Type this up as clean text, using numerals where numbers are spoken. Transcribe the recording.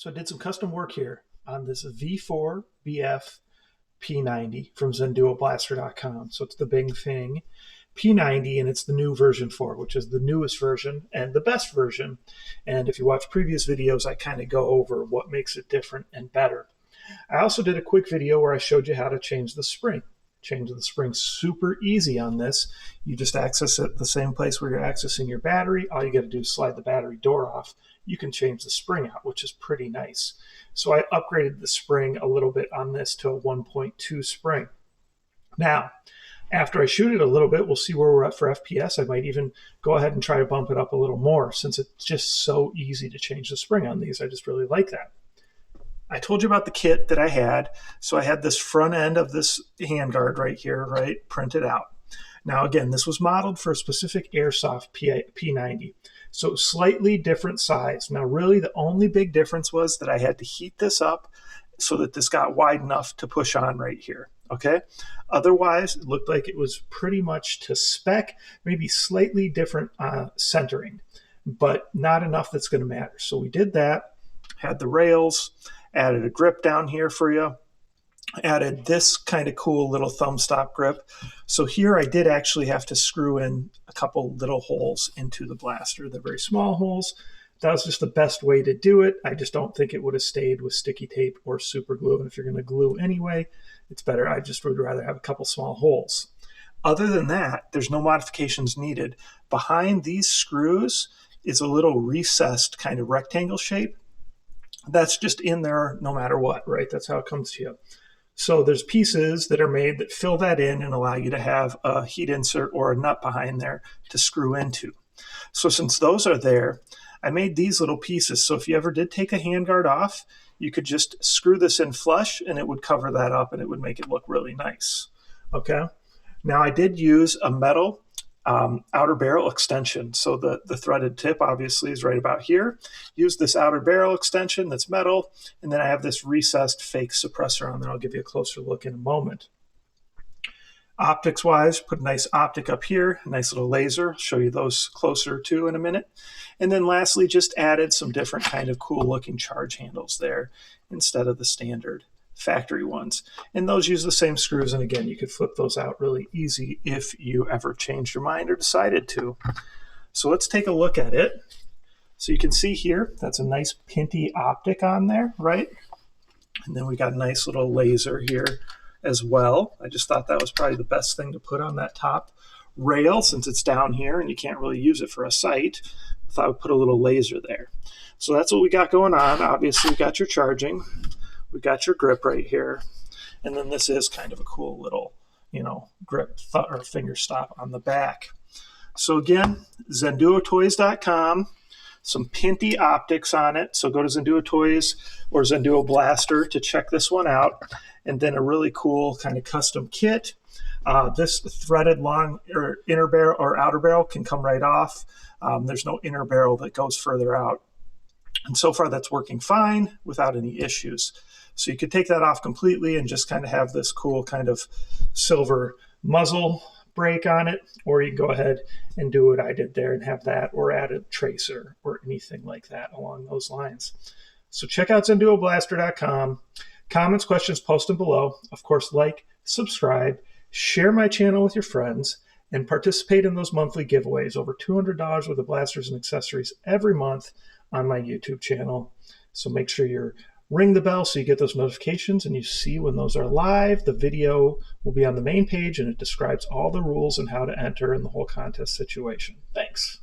So I did some custom work here on this V4 BF P90 from ZHENDUOBLASTER.com. So it's the Bing Feng P90, and it's the new version 4, which is the newest version and the best version. And if you watch previous videos, I kind of go over what makes it different and better. I also did a quick video where I showed you how to change the spring. Change the spring super easy on this. You just access it the same place where you're accessing your battery. All you got to do is slide the battery door off. You can change the spring out, which is pretty nice. So I upgraded the spring a little bit on this to a 1.2 spring. Now, after I shoot it a little bit, we'll see where we're at for FPS. I might even go ahead and try to bump it up a little more since it's just so easy to change the spring on these. I just really like that. I told you about the kit that I had. So I had this front end of this handguard right here, right, printed out. Now, again, this was modeled for a specific airsoft P90. So slightly different size. Now, really, the only big difference was that I had to heat this up so that this got wide enough to push on right here, okay? Otherwise, it looked like it was pretty much to spec, maybe slightly different centering, but not enough that's going to matter. So we did that, had the rails, added a grip down here for you, added this kind of cool little thumb stop grip. So here I did actually have to screw in a couple little holes into the blaster. They're very small holes. That was just the best way to do it. I just don't think it would have stayed with sticky tape or super glue. And if you're going to glue anyway, it's better. I just would rather have a couple small holes. Other than that, there's no modifications needed. Behind these screws is a little recessed kind of rectangle shape. That's just in there no matter what, right? That's how it comes to you. So there's pieces that are made that fill that in and allow you to have a heat insert or a nut behind there to screw into. So since those are there, I made these little pieces. So if you ever did take a handguard off, you could just screw this in flush and it would cover that up and it would make it look really nice. Okay. Now I did use a metal outer barrel extension. So the threaded tip obviously is right about here. Use this outer barrel extension that's metal, and then I have this recessed fake suppressor on there. I'll give you a closer look in a moment. Optics wise, put a nice optic up here, a nice little laser. I'll show you those closer too in a minute. And then lastly, just added some different kind of cool looking charge handles there instead of the standard factory ones. And those use the same screws. And again, you could flip those out really easy if you ever changed your mind or decided to. So let's take a look at it. So you can see here, that's a nice pinty optic on there, right? And then we got a nice little laser here as well. I just thought that was probably the best thing to put on that top rail since it's down here and you can't really use it for a sight. I thought I would put a little laser there. So that's what we got going on. Obviously, we got your charging. We got your grip right here. And then this is kind of a cool little, grip or finger stop on the back. So again, ZHENDUOToys.com, some pinty optics on it. So go to ZHENDUO Toys or ZHENDUO Blaster to check this one out. And then a really cool kind of custom kit. This threaded long or inner barrel or outer barrel can come right off. There's no inner barrel that goes further out. And so far that's working fine without any issues. So you could take that off completely and just kind of have this cool kind of silver muzzle break on it, or you can go ahead and do what I did there and have that, or add a tracer or anything like that along those lines. So check out ZHENDUOBlaster.com. Comments, questions, post them below. Of course, like, subscribe, share my channel with your friends, and participate in those monthly giveaways. Over $200 worth of blasters and accessories every month on my YouTube channel. So make sure you ring the bell so you get those notifications and you see when those are live. The video will be on the main page and it describes all the rules and how to enter in the whole contest situation. Thanks.